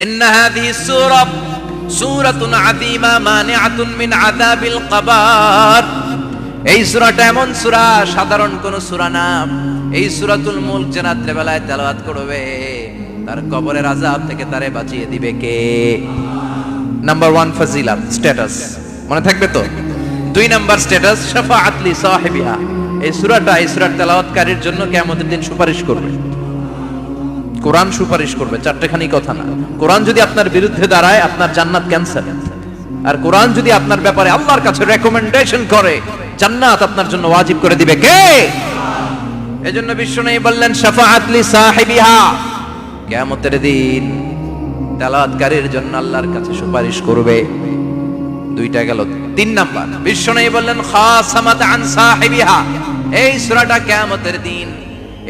ইন্না হাযিহি সূরা সূরাতুন আযীমা মানিআতুন মিন আযাবিল কবর। এই সূরাটা এমন সূরা, সাধারণ কোন সূরা না। এই সূরাতুল মুলক যে রাত্রে বেলায় তেলাওয়াত করবে তার কবরের আযাব থেকে তারে বাঁচিয়ে দিবে কে? নাম্বার 1 ফজিলত স্ট্যাটাস মনে থাকবে তো। 2 নাম্বার স্ট্যাটাস শাফাআত লি সাহিবিহা। এই সূরাটা এই সূরার তেলাওয়াতকারীর জন্য কিয়ামতের দিন সুপারিশ করবে। কোরআন সুপারিশ করবে, চারটেখানি কথা না। কোরআন যদি আপনার বিরুদ্ধে দাঁড়ায় আপনার জান্নাত ক্যান্সেল, আর কোরআন যদি আপনার ব্যাপারে আল্লাহর কাছে রেকমেন্ডেশন করে জান্নাত আপনার জন্য ওয়াজিব করে দিবে কে? এজন্য বিশ্বনবী বললেন শাফাআত লি সাহিবিহা, কিয়ামতের দিন তেলাওয়াতকারীর জন্য আল্লাহর কাছে সুপারিশ করবে। 2টা গেল। 3 নাম্বার বিশ্বনবী বললেন খাসামাত আন সাহিবিহা। এই সূরাটা কিয়ামতের দিন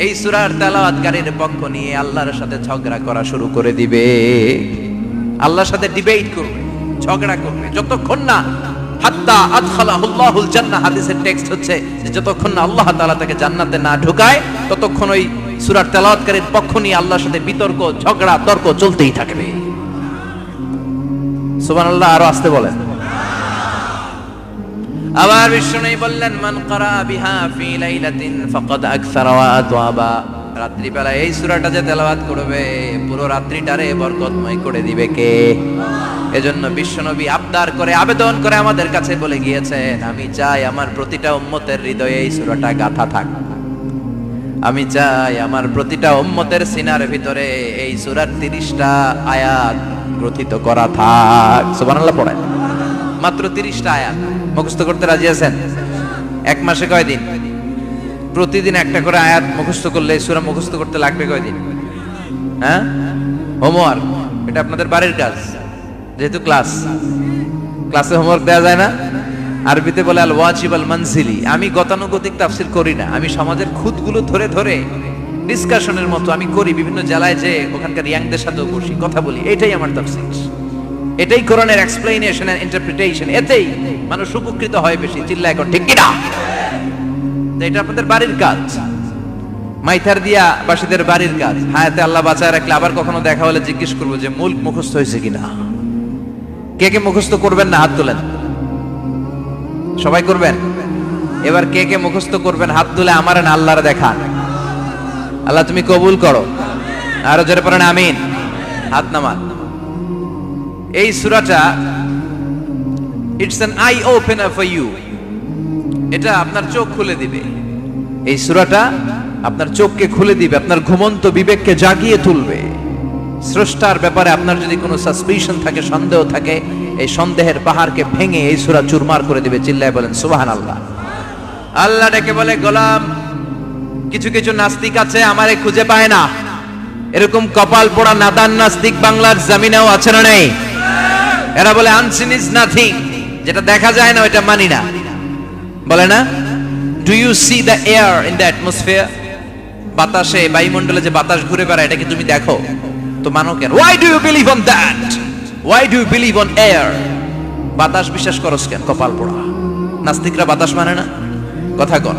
এই সূরার তেলাওয়াতকারীর পক্ষ নিয়ে আল্লাহর সাথে ঝগড়া করা শুরু করে দিবে। আল্লাহর সাথে ডিবেট করবে, ঝগড়া করবে, যতক্ষণ না হাত্তা আদখালাহুল্লাহুল জান্নাহ। হাদিসের টেক্সট হচ্ছে যে যতক্ষণ না আল্লাহ তাআলা তাকে জান্নাতে না ঢোকায় ততক্ষণ ওই সূরার তেলাওয়াতকারীর পক্ষ নিয়ে আল্লাহর সাথে বিতর্ক, ঝগড়া, তর্ক চলতেই থাকবে। সুবহানাল্লাহ। আরো আস্তে বলেন। আবার বিশ্বনবী বললেন মান ক্বারা বিহা ফি লাইলাতিন ফাকাদ আকসারা ওয়া আতওয়াবা। রাত্রি বেলা এই সূরাটা যে তেলাওয়াত করবে পুরো রাত্রিটারে বরকতময় করে দিবে কে? এজন্য বিশ্বনবী আবদার করে, আবেদন করে আমাদের কাছে বলে গিয়েছেন, আমি চাই আমার প্রতিটা উম্মতের হৃদয়ে এই সূরাটা গাঁথা থাক। আমি চাই আমার প্রতিটা উম্মতের সিনার ভিতরে এই সূরার 30টা আয়াত গ্রথিত করা থাক। সুবহানাল্লাহ পড়েন। মাত্র 30টা আয়াত মুখস্থ করতে রাজি আছেন? 1 মাসে কয় দিন? প্রতিদিন একটা করে আয়াত মুখস্থ করলে সূরা মুখস্থ করতে লাগবে কয় দিন? হ্যাঁ, হোমওয়ার্ক। এটা আপনাদের বাড়ির কাজ, যেহেতু ক্লাসে হোমওয়ার্ক দেওয়া যায় না। আরবিতে বলে আল ওয়াজিব আল মানজিলি। আমি গতানুগতিক তাফসীর করি না, আমি সমাজের খুঁতগুলো ধরে ধরে ডিসকাশনের মতো আমি করি। বিভিন্ন জেলায় যে ওখানকার ইয়াংদের সাথেও বসি, কথা বলি। এটাই আমার তাফসীর, এটাই কোরআনের এক্সপ্লেনেশন এন্ড ইন্টারপ্রিটেশন। এতেই মানুষ উপকৃত হয় বেশি। চিল্লা এখন ঠিক কিনা? এটা আপনাদের বাড়ির কাজ, মাইথার দিয়া বাসীদের বাড়ির কাজ। হায়াতে আল্লাহ বাঁচায় রাখলে আবার কখনো দেখা হলে জিজ্ঞেস করবো যে মুলক মুখস্থ হয়েছে কিনা। কে কে মুখস্থ করবেন না হাত তোলেন। সবাই করবেন। এবার কে কে মুখস্থ করবেন হাত তুলে আমার না আল্লাহর দেখান। আল্লাহ তুমি কবুল করো। আরো জোরে পড়েন আমিন। হাত নামান। এই সূরাটা it's an eye opener for you. এটা আপনার চোখ খুলে দিবে। এই সূরাটা আপনার চোখকে খুলে দিবে, আপনার ঘুমন্ত বিবেককে জাগিয়ে তুলবে। স্রষ্টার ব্যাপারে আপনার যদি কোনো সাসপিশন থাকে, সন্দেহ থাকে, এই সন্দেহের পাহাড়কে ভেঙে এই সূরা চুরমার করে দিবে। চিল্লায় বলেন সুবহানাল্লাহ। আল্লাহ ডেকে বলে গোলাম, কিছু কিছু নাস্তিক আছে আমারে খুঁজে পায় না। এরকম কপাল পোড়া নাদান নাস্তিক বাংলার জমিনেও আছে না নেই? এরা বলে আনসিন ইজ নাথিং, যেটা দেখা যায় না ওটা মানি না। বলে না, do you see the air in the atmosphere? বাতাসে, বায়ুমণ্ডলে যে বাতাস ঘুরে বেড়ায় এটা কি তুমি দেখো? তো মানো কেন? Why do you believe on that? Why do you believe on air? বাতাস বিশ্বাস করস কেন? কপাল পোড়া নাস্তিকরা বাতাস মানে না। কথা কর।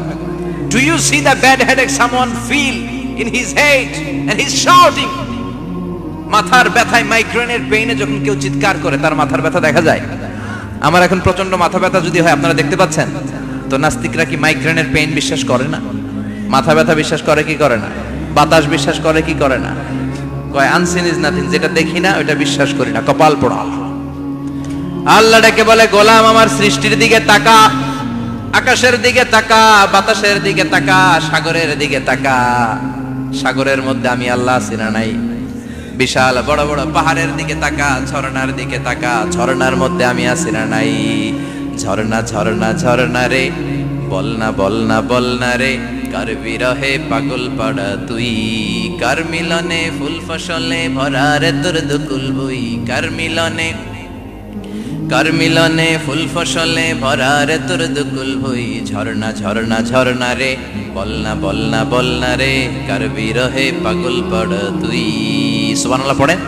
Do you see the bad headache someone feel in his head and he is shouting? মাথার ব্যথায়, মাইগ্রেনের পেইনে যখন কেউ চিৎকার করে তার মাথার ব্যথা দেখা যায়। আমার এখন প্রচন্ড মাথা ব্যথা যদি হয়, আপনারা দেখতে পাচ্ছেন তো। নাস্তিকরা কি মাইগ্রেনের পেইন বিশ্বাস করে না? মাথা ব্যথা বিশ্বাস করে কি করে না? বাতাস বিশ্বাস করে কি করে না? কয় আনসিন ইজ নাথিং, যেটা দেখি না ওটা বিশ্বাস করি না। কপাল পোড়া। আল্লাহ ডেকে বলে গোলাম আমার সৃষ্টির দিকে তাকা, আকাশের দিকে তাকা, বাতাসের দিকে তাকা, সাগরের দিকে তাকা। সাগরের মধ্যে আমি আল্লাহ আছি না নাই? বিশাল বড় বড় পাহাড়ের দিকে তাকা, ঝর্ণার দিকে তাকা, ঝর্ণার মধ্যে আমি আছি না নাই? ঝর্ণা ঝর্ণা ঝর্ণা রে, বলনা বলনা বলনা রে, কার বিরহে পাগল পাড়া তুই, কার মিলনে ফুল ফসলে ভরা রে তোর দুকুল বই, কার মিলনে ফুল ফসলে ভরা রে তোর দুকুল বই। ঝর্ণা ঝর্ণা ঝর্ণা রে, বলনা বলনা বলনা রে, কার বিরহে পাগল পাড়া তুই। সুবহানাল্লাহ পড়েন।